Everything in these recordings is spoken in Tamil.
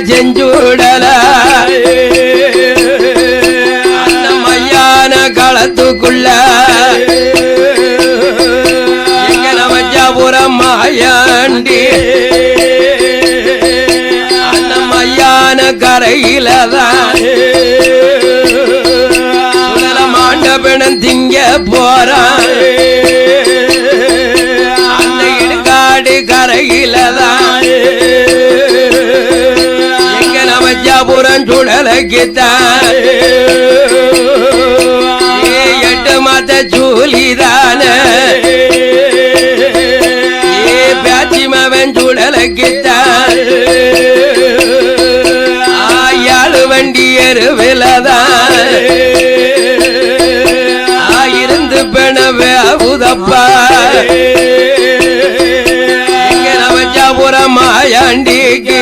செஞ்சுடல அந்த மையான களத்துக்குள்ள எங்க நமச்சாபுரம் மாயாண்டி அந்த மையான கரையிலதான் மாண்டபனம் திங்க போறான் அந்த இடுகாடு கரையிலதான் எங்க நமச்சாபுரம் சுடலைக்குத்தான் 8 மாத சூலிதான பேச்சிமவன் சுடலைக்குத்தான் ஆயாளு வண்டி எருவிலதான் இருந்து பெணவே உதப்பா எங்க நமச்சாபுரம் மாயாண்டிக்கு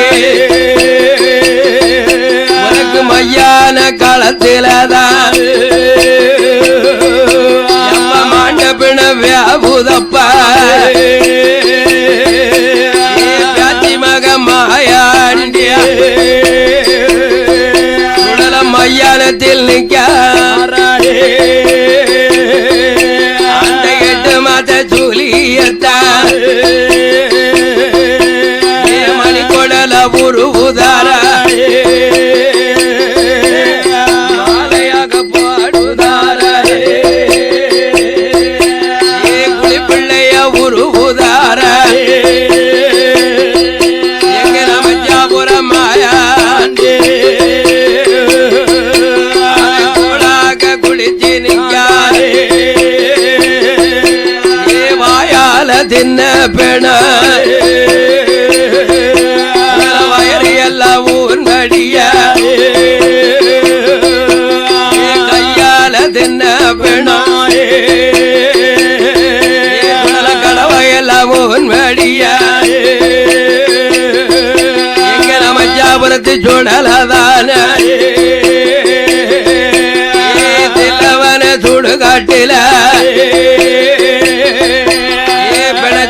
உனக்கு மையான களத்திலதான் மாண்ட பிணவே உதப்பா காட்சி மக மாயாண்டியா உடல மையானத்தில் நிற்க அந்த 8 மாத சூலியத்தான் மணி கொடல உருவுதார மாலையாக பாடுதார குளிப்பிள்ளைய உருவுதார எங்க நமச்சாபுரம் மாயாண்டி கூடாக குளிச்சு நிற்காரே தின்ன பெண வயறு எல்லாம் ஊர்நடிய கையால தின்ன பெண கடவையெல்லாம் ஊர்நடிய எங்க நமச்சாபுரத்து சுடலதான தில்லவன சுடுகாட்டில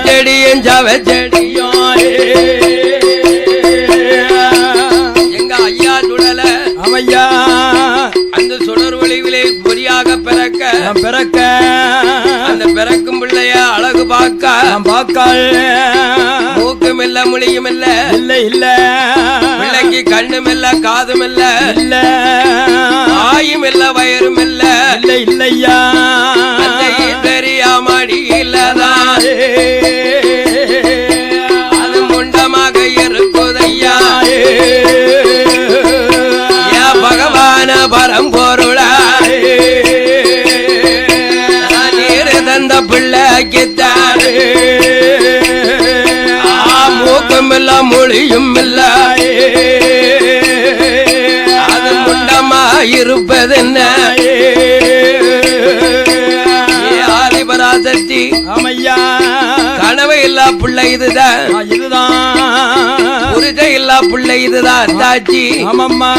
செடியும் சவச்செடியும் எங்க ஐயா சுடல அவையா அந்த சுடர் ஒளிவிலே பொறியாக பிறக்க அந்த பிறக்கும் பிள்ளைய அழகு பார்க்க மூக்கும் இல்ல மொழியும் இல்ல இல்ல பிள்ளைக்கு கண்ணும் இல்ல காதும் இல்ல ஆயும் இல்ல வயரும் இல்ல இல்லையா தெரியாமடி இல்லதான் அது முண்டமாக இருக்குதையா பகவான பரம்பொருளா நீர் தந்த பிள்ளைக்குத்தான் மூக்கும் இல்ல மொழியும் இல்ல அது முண்டமா இருப்பதென்ன ஆதிபராசக்தி அம்மையா கனவு இல்லா பிள்ளை இதுதான் புரிஜை இல்லா பிள்ளை இதுதான் தாச்சி ஆமம்மா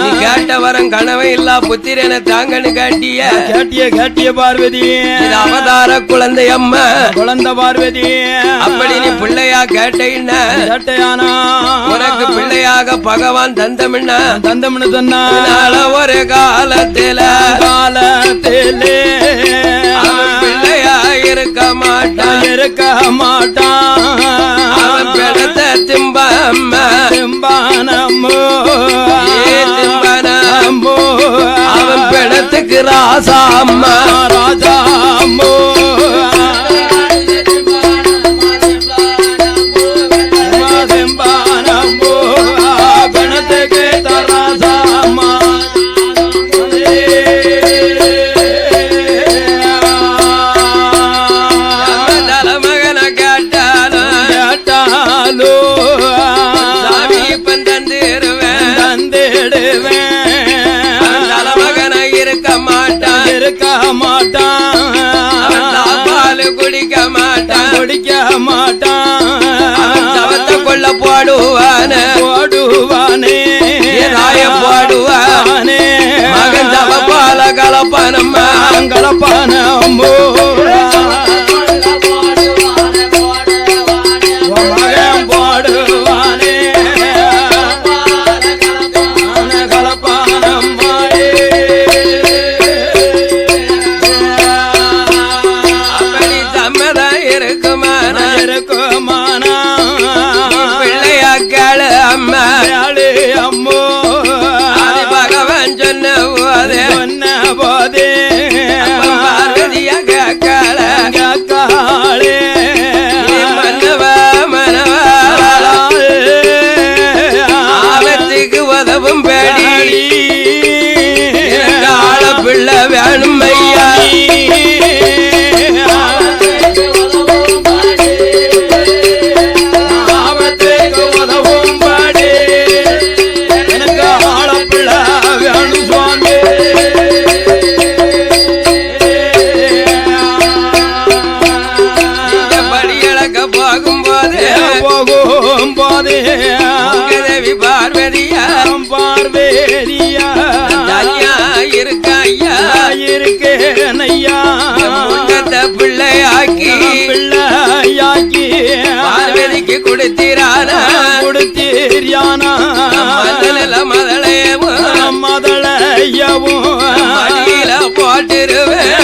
நீ கேட்ட வரம் கனவை இல்லா புத்திரனை தாங்கன்னு கேட்டிய பார்வதி இது அவதார குழந்தை அம்மா குழந்தை பார்வதி அப்படி நீ பிள்ளையா கேட்டீன்னா உனக்கு பிள்ளையாக பகவான் தந்தம்னு சொன்ன ஒரு காலத்தில பிள்ளையா இருக்க மாட்டான் அவன் பிடத்த திம்பானம்மோ அவன் பிடத்துக்கு ராசாம்மா குடிக்க மாட்டான் சவத்தை கொள்ள போடுவானே போடுவானே மகன் சவப்பால கலப்பானம்மோ மகன் போடுவானே போதே தேவி பார்வதியா பார்வேரியா ஐயா இருக்க ஐயா இருக்கேன் ஐயா பிள்ளையாக்கி பிள்ளையாக்கி பார்வதிக்கு கொடுத்தீரானா கொடுத்தீரியானா மதளையவும் மதளையவும் மடியில போட்டிருவேன்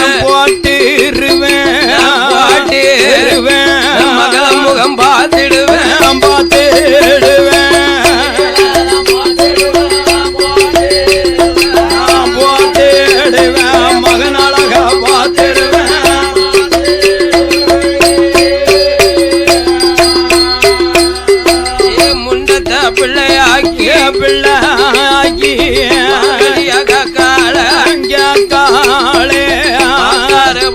மகள முகம் பார்த்திடுவேன் மகன் அழகா பார்த்திடுவேன் முண்டத்த பிள்ளையாக்கி பிள்ளையாக்கி காளே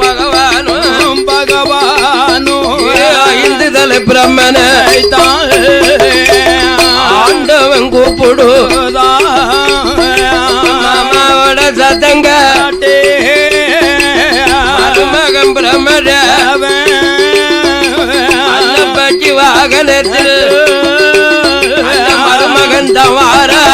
பகவானும் பகவானும் ஐந்து தலை பிரம்மனை ஆண்டவன் கூப்பிடுதா மாமாவோட சத்தங்க மருமகன் பிரம்மதேவன் பற்றி வாகனத்தில் மருமகன் தவாரே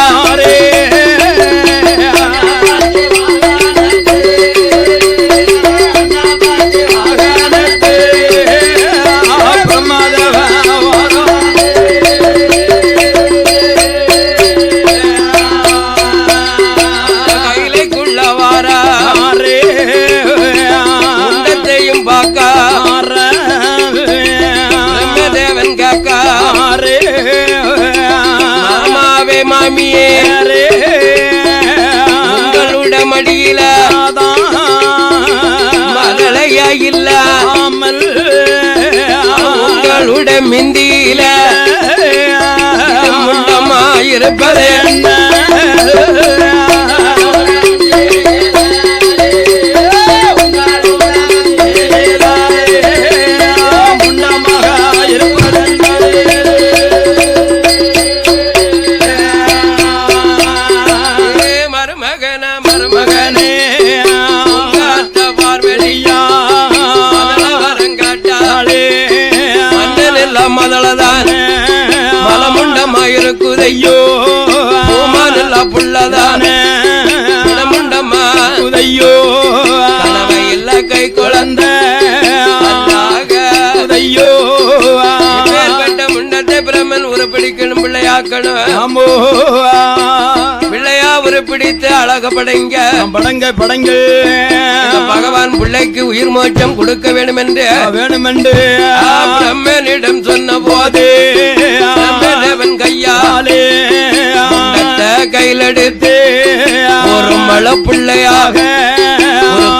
மாமியே உங்களோட மடியில மகளையா இல்லாமல் உங்களோட மிந்தியில முண்டமாயிருப்பதே மலமுண்டமாயிருக்குதையோ பூமானல்ல புள்ளதானே முண்டமாக்குதையோ கனவை இல்ல கை குழந்தை உதையோ பெற்ற முண்டத்தை பிரம்மன் உருப்பிடிக்கணும் பிள்ளையாக்கணும் பிள்ளையா உருப்பிடித்து அழக படைங்க படங்க பகவான் பிள்ளைக்கு உயிர் மோட்சம் கொடுக்க வேண்டும் என்று பிரம்மனிடம் சொன்ன போது தேவன் கையாலே கையிலெடுத்து ஒரு மழை பிள்ளையாக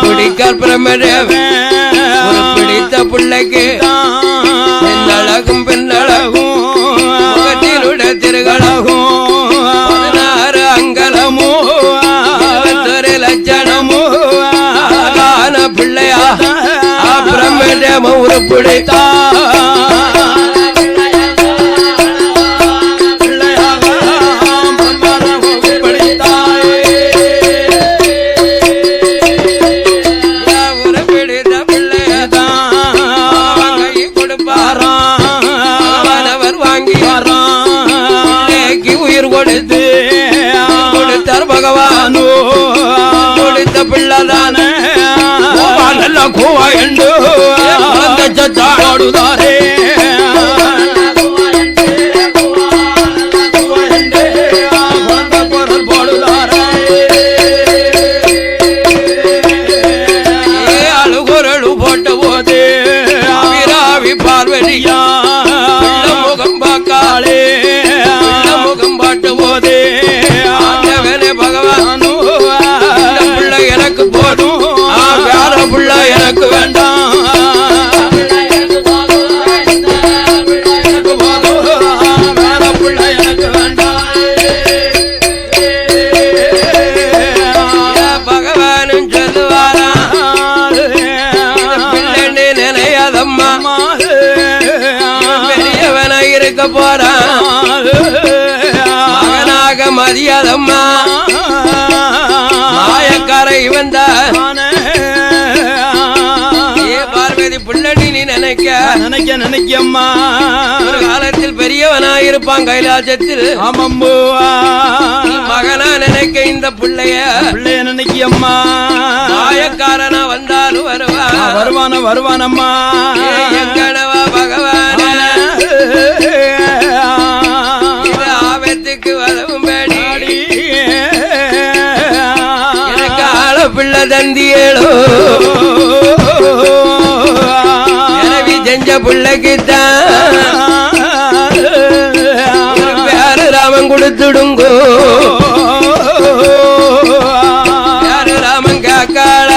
பிடிக்க பிரம்மதேவன் ஒரு பிடித்த பிள்ளைக்கு பெண்ணழகும் பெண்ணழகும் முகத்திலுடைய திருகழகும் 16 அங்கலமும் 21 லட்சணமும் பிள்ளையா பிரம்மதேவன் உருப்பிடித்தா கொடுத்தார் பகவானோ கொடுத்த பிள்ளைதானே நல்ல கோவா என்று சத்தாடுதாரே அழுகுரழு போட்ட போது அவிராவி பார்வதியா முகம் பார்க்காளே முகம் பாட்டு போதே பகவானு பிள்ளை எனக்கு போடும் வேற பிள்ளை எனக்கு வேண்டாம் வேற பிள்ளை எனக்கு வேண்டாம் பகவானும் சொல்லுவாரா பிள்ளை நினையாதம்மா பெரியவனா இருக்க போறான் மகனாக மதியாதம்மா மாயக்காரை வந்த பார்வை சரணாகதி புள்ளடி நீ நினைக்கம்மா ஒரு காலத்தில் பெரியவனாயிருப்பான் கைலாசத்தில் ஆமம்பூவா மகனா நினைக்க இந்த பிள்ளைய நினைக்கம்மா மாயக்காரனா வந்தாலும் வருவானம்மா எங்கனவா பகவான ஆபத்துக்கு வரவும் பேடி எனக்கு ஆள பிள்ளை தந்தியேளோ எனவே செஞ்ச பிள்ளைக்குத்தான் பேரு ராமன் கொடுத்துடுங்கோ யாரு ராமன் காக்காள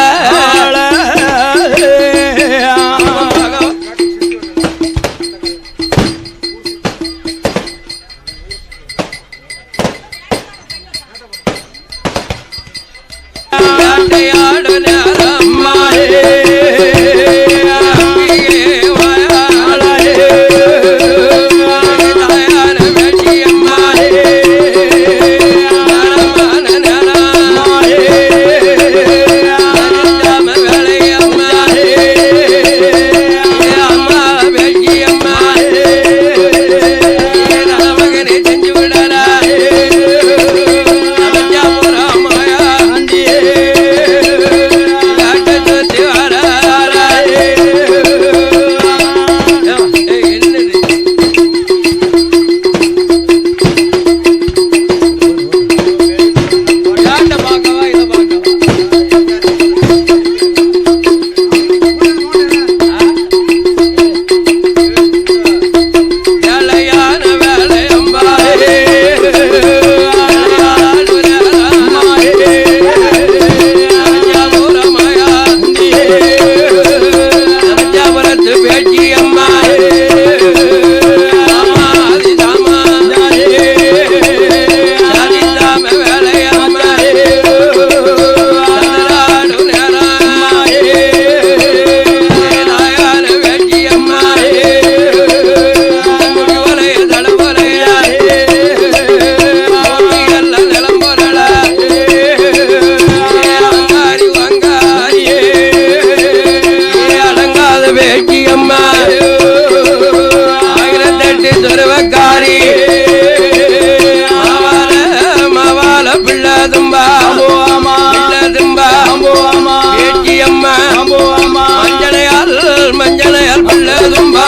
மஞ்சளையால் பிள்ளதும்பா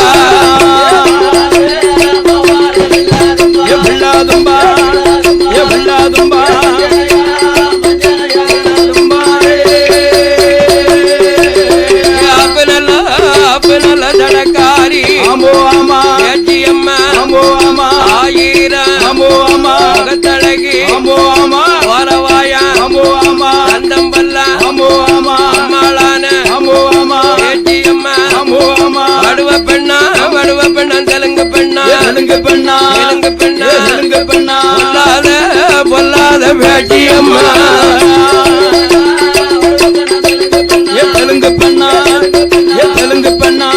நல்ல தடக்காரி அம்மா ஆயிரம் முகத்தழகி வரவாயா அந்தம்பல்லா அம்மாளான வடுவ பெண்ணா தெலுங்கு பெண்ணா பொல்லாத வேட்டி அம்மா தெலுங்கு பெண்ணா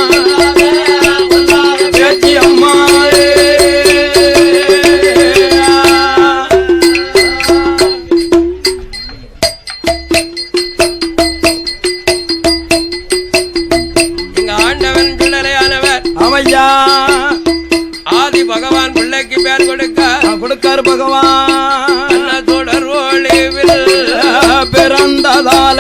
வேட்டி அம்மா அவையா ஆதி பகவான் பிள்ளைக்கு பேர் கொடுக்காரு பகவான் தொடர் ஒளிவில் பிறந்ததால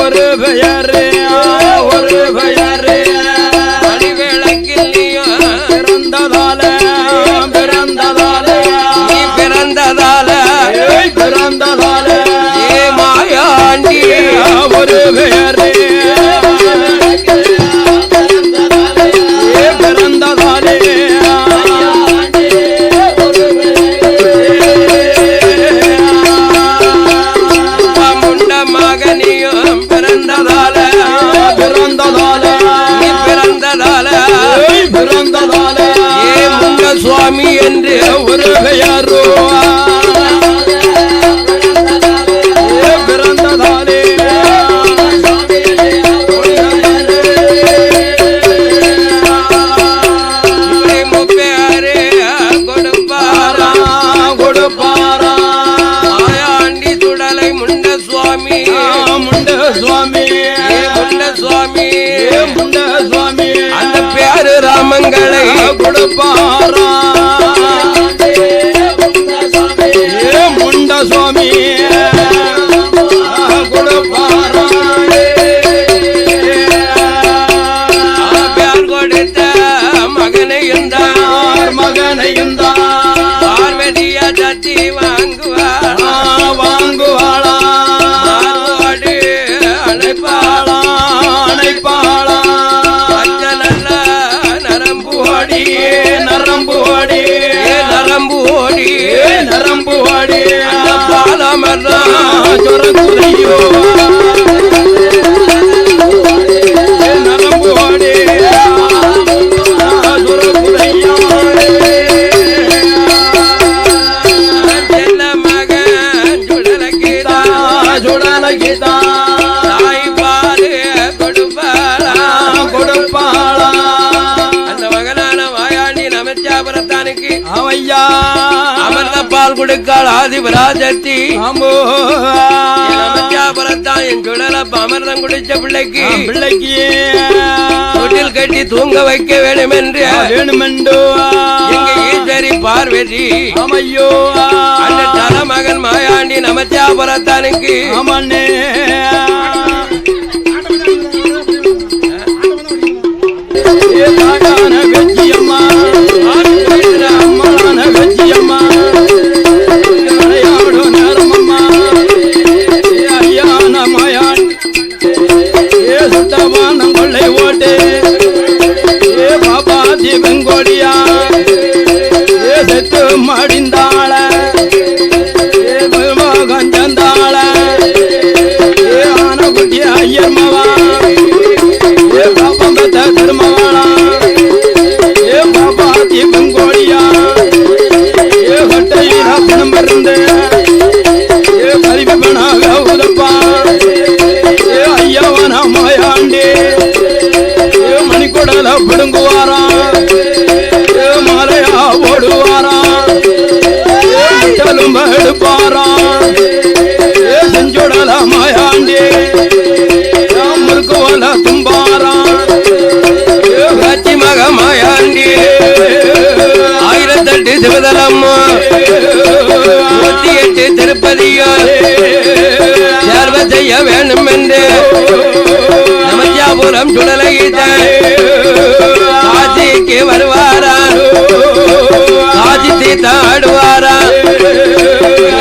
ஒரு பெயரு மணிவிளக்கில் பிறந்ததால நீ பிறந்ததால ஏ மாயாண்டி ஒரு பெயரு பிறந்ததாலே முண்ட மகனியும் பிறந்ததால ஏ முண்ட சுவாமி என்று ஒரு பெயரோ பிறந்ததாலே முப்பேரு கொடுப்பாரா கொடுப்பாரா மாயாண்டி சுடலை முண்ட சுவாமி சுவாமி முண்ட சுவாமி முண்ட சுவாமி அந்த பேரு ராமங்களை கொடுப்பாரா முண்ட சுவாமி கொடுப்பாரா பேர் கொடுத்த மகனையும் தான் பார்வதிய சத்தி வாங்குவாளா அழைப்பாளா பச்ச நல்ல நரம்பு ஓடி அந்த பாலமெல்லாம் சொரக்குதையோ நரம்பு ஓடி சொரக்குதையோ செல்ல மகன் சுடலகிதா தாய் பாரு கொடுப்பாளா அந்த மகனான வாயாண்டி நமச்சாபுரத்தானுக்கு அவையா அமர்ந்த பால் கொடுக்காள் ஆதிபராஜத்தி ஆம்போ நமச்சாபுரத்தான் என் சுடலப்ப அமிர்தம் குடிச்ச பிள்ளைக்கு பிள்ளைக்கு தொட்டில் கட்டி தூங்க வைக்க வேண்டுமென்று வேணுமெண்டோ எங்க ஈஸ்வரி பார்வதி அமையோ அந்த தலைமகன் மாயாண்டி நமச்சாபுரத்தானுக்கு ஆமண்ணே தாயான வெச்சியம்மா அம்மான வெச்சியம்மா விளையாடு நேரமம்மா ஐயான மாயான் சுத்தமானம் கொள்ளை ஓட்டு பாபாதி வெங்கோடியா செத்து மடிந்தாள கஞ்சந்தாள ஆனகுட்டி ஐயர்மவா பாப்பம் பெத்த திருமவாளா பாபாதி வெங்கோடியா கட்டையில பணம் இருந்து கருவி பணாக உதப்பா ஐயவன மாயாண்டி மணிக்குடல பிடுங்குவாரா மாலையா ஓடுவாரா தலும்ப எடுப்பாரா செஞ்சுடல மாயாண்டி முறுக்குவல தும்பாரா காட்சி மக மாயாண்டி 1008 சிவதலம்மா 108 திருப்பதியோ சேர்வ செய்ய வேண்டும் என்று நமச்சாபுரம் சுடலகித காசிக்கு வருவாரா காசி தீர்த்த ஆடுவாரா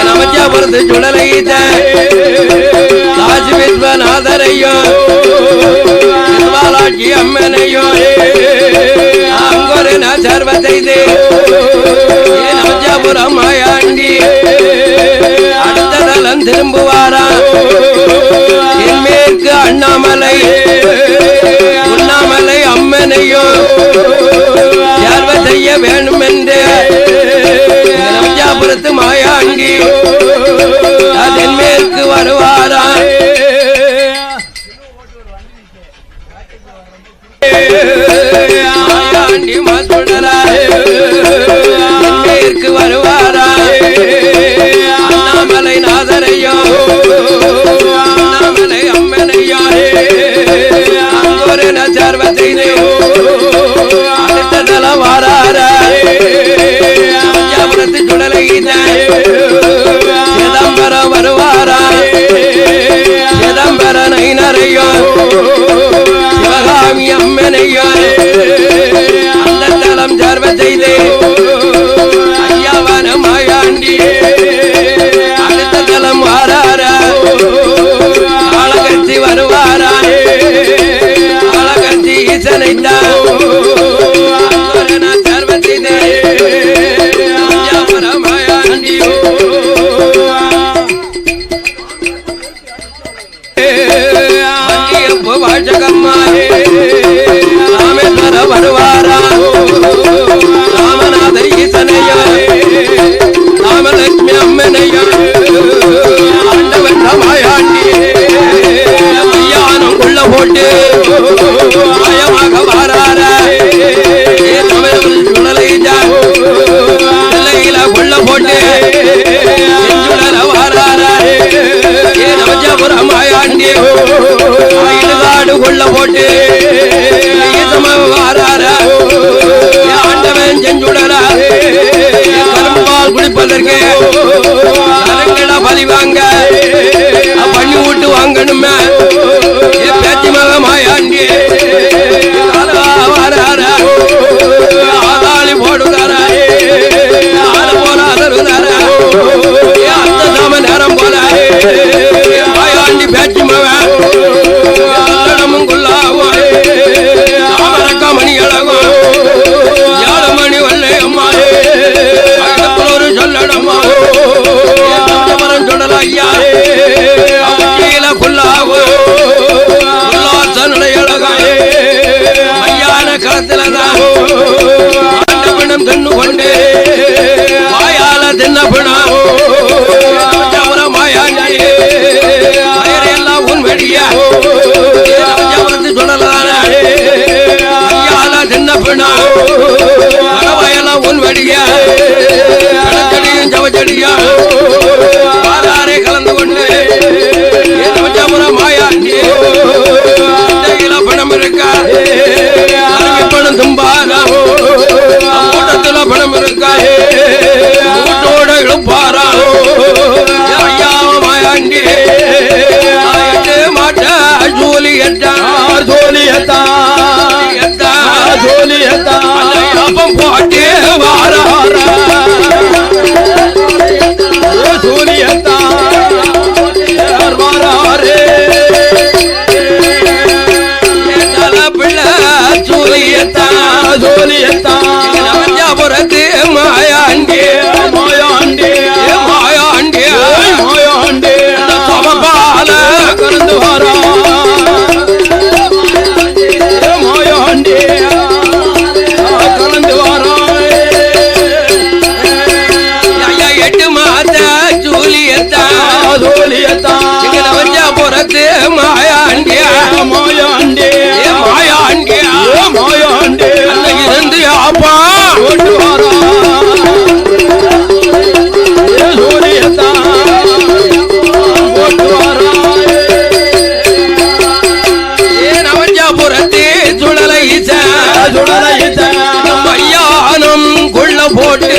நமச்சாபுரத்து சுடலகித காசி விஸ்வநாதரையும் விஸ்வாலாட்சி அம்மனையும் அங்கொரு நான் சர்வ செய்து நமச்சாபுரம் மாயாண்டி அடுத்த தலம் திரும்புவாரா தென்மேற்கு அண்ணாமலை உண்ணாமலை அம்மனையும் சேர்வ செய்ய வேண்டும் என்று நமச்சாபுரத்து மாயாண்டி தென்மேற்கு வருவாரா மாயாண்டி தென்மேற்கு வருவாரா அண்ணாமலை நாதரையும் அண்ணாமலை அம்மனையும் அங்கொரு நச்சர்வ செய்து அடுத்த தலம் வாராரா பஞ்சாபுரத்து சுடலகித சிதம்பரம் வருவாரா சிதம்பர நைனரையும் சிவகாமி அம்மனையும் அந்த தலம் சர்வ செய்து ஐயாவன மாயாண்டி அடுத்த தலம் வாராரா காலகட்சி வருவாரா காலகட்சி ஈசனைத்தான் சர்வ செய்து மாயாண்டி வாழகம்மா ராமேஸ்வர வருவாரா ராமநாதர் ஈசனையா ராமலட்சுமி அம்மனையா ஆண்டவன் மாயாண்டி மையானம் கொள்ள போட்டு மாயமாக வாராரா சுடலையில கொள்ள போட்டு வாராரா நமச்சாபுரம் மாயாண்டி கொள்ள போட்டு வாராரா ஆண்டவன் செஞ்சுடரா கரும்பால் குடிப்பதற்கு பலி வாங்க பண்ணி விட்டு வாங்கணுமே பேச்சு மக மாயாண்டி வாராரா ஆதாளி போடுதாரா ஆள போல அதருதாரா அந்த சாம நேரம் போல மாயாண்டி பேச்சு மகன் கொள்ளாவும் மணி அழகும் 7 மணி வல்லை அம்மா ஒரு சொல்லடம்மா சொல்லலாம் ஐயா கொள்ளாவும் அழகம் ஐயான களத்துலதான் ஆண்டவனம் தின்னு கொண்டு வாயால தின்ன பிணம் மாயாண்டி எல்லாம் உன் வெடியா சொல்லலாம் ஐயால தின்ன பிணம் வயலாம் உன் வெடியா செடியும் ஜவச்செடியா வாராரே கலந்து கொண்டு மாயாண்டி பணம் இருக்கா பணம் தும்பாரா கூட்டத்துல பணம் இருக்கா கூட்டோட இழுப்பாரா ஐயா மாயாண்டி மாட்ட ஜூலியத்தா அப்பம் போட்டே வாராரா ஜூலியத்தா வாராரே ஜோலியத்தா நவஞ்சாபுரத்து மாயாண்டி மாயாண்டி மாயாண்டி மாயாண்டி சமபால கலந்து வரா மாயாண்டி கலந்து வரா ஐயா 8 மாத ஜூலியத்தா ஜோலியத்தா நவஞ்சாபுரத்து மாயாண்டி மாயாண்டி மாயாண்டி மாயாண்டி இருந்து அப்பா ஓட்டு வாரா ஜோலியத்தா ஓட்டு வாரா நவஞ்சாபுரத்து சுழலை ஐயானம் கொள்ள போட்டு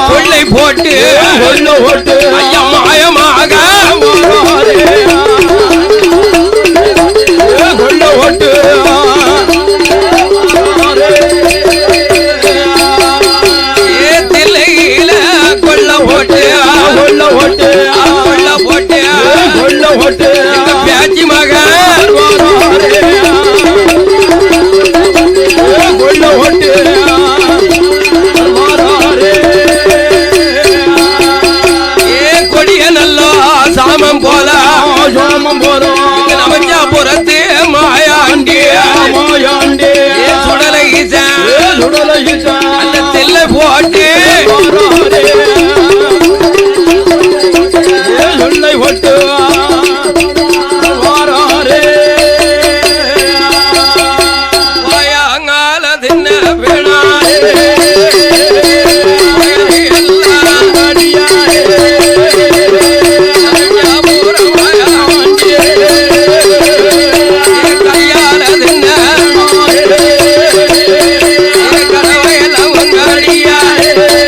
கொள்ளை போட்டு ஐயா மாயமாக கொள்ள ஓட்டு தில்லையில கொள்ள போட்டு கொள்ள போட்டு கொள்ள போட்டு கொள்ள போட்டு பேச்சு மகன் கொள்ள ஓட்டு கொடிய நல்லா சாமம் போல நவஞ்சாபுரத்து மாயாண்டி மாயாண்டி சுடலை அந்த தில்லை போட்டு சொல்லை போட்டு வாராரே வாயாங்கால தின்ன வேணாரே Yeah.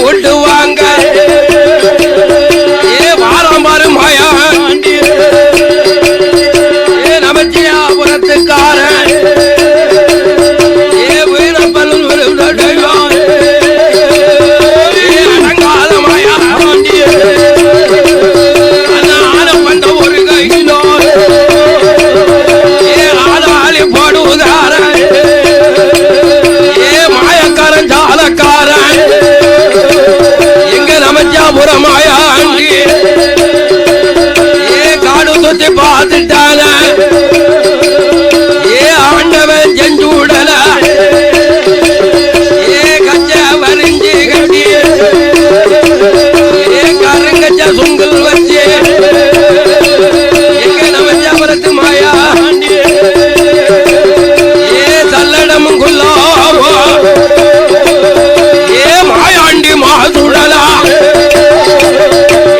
விட்டுவாங்க வாரம் பாரு மாயாண்டி நமச்சியாபுரத்துக்காரன் வீரப்பல் அடங்காத மாயாண்டி பண்ட ஒரு கையிலோ ஆளாளி போடுவதாரன் மாயக்காரன் ஜாலக்காரன் எங்க நமச்சியாபுரம் மாயாண்டி காடு சுத்தி பார்த்துட்டான ஆண்டவன் செஞ்சூடல கச்ச வரிஞ்சி கட்டி கருங்கச்ச சுங்கல் வச்சு எங்க நமச்சியாபுரத்து மாயாண்டி சல்லடமும் குல்லாவோ மாயாண்டி மாசுடலா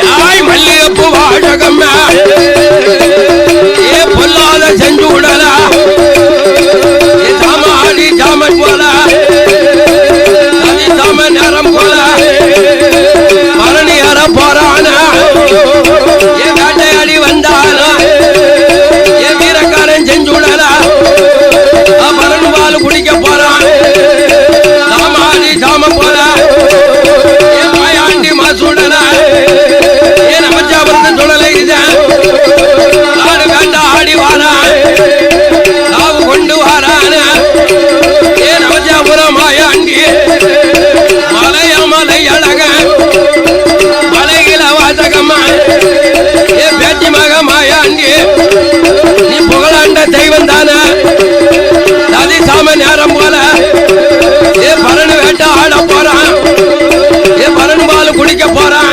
யாய் மல்லிகப்பு வாழகம் பொல்லாத செஞ்சூடலா சாமாடி சாமன் போல சாமன் நேரம் போல பரணி அற போறான வேட்டையாடி வந்தான வீரக்காரன் செஞ்சூடலா பரணு பால் குடிக்க போறான் சாமாடி சாமன் போல மாயாண்டி மாசுடலா நமச்சியாபுரத்து சுடலை ஆடு வேண்ட ஆடி வாரான் சாவு கொண்டு வாரான நமச்சியாபுரம் மாயாண்டி மலைய மலை அழக மலையில வாசகம்மா பேச்சி மக மாயாண்டி நீ புகழாண்ட தெய்வம் தானே நதி சாம நேரம் போல பரணு வேட்ட ஆட போறான் பரணு பால் குடிக்க போறான்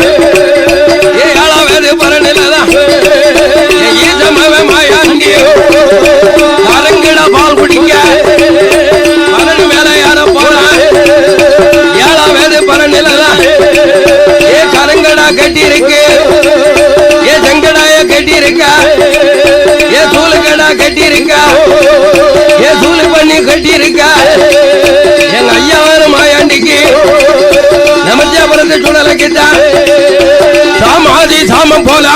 ஏழாவது பரணிலதான் மாயாண்டி கரங்கிட பால் குடிக்க பரணு மேல யார போறான் ஏழாவது பரணிலதான் கரங்கடா கட்டி இருக்கு செங்கடாய கட்டி இருக்க சூளுக்கடா கட்டி இருக்க சூளு பண்ணி கட்டி இருக்க எங்க ஐயாவது மாயாண்டிக்கு நமச்சியாபுரத்து சுடலைக்குத்தான் சாமாதி சாமம் போல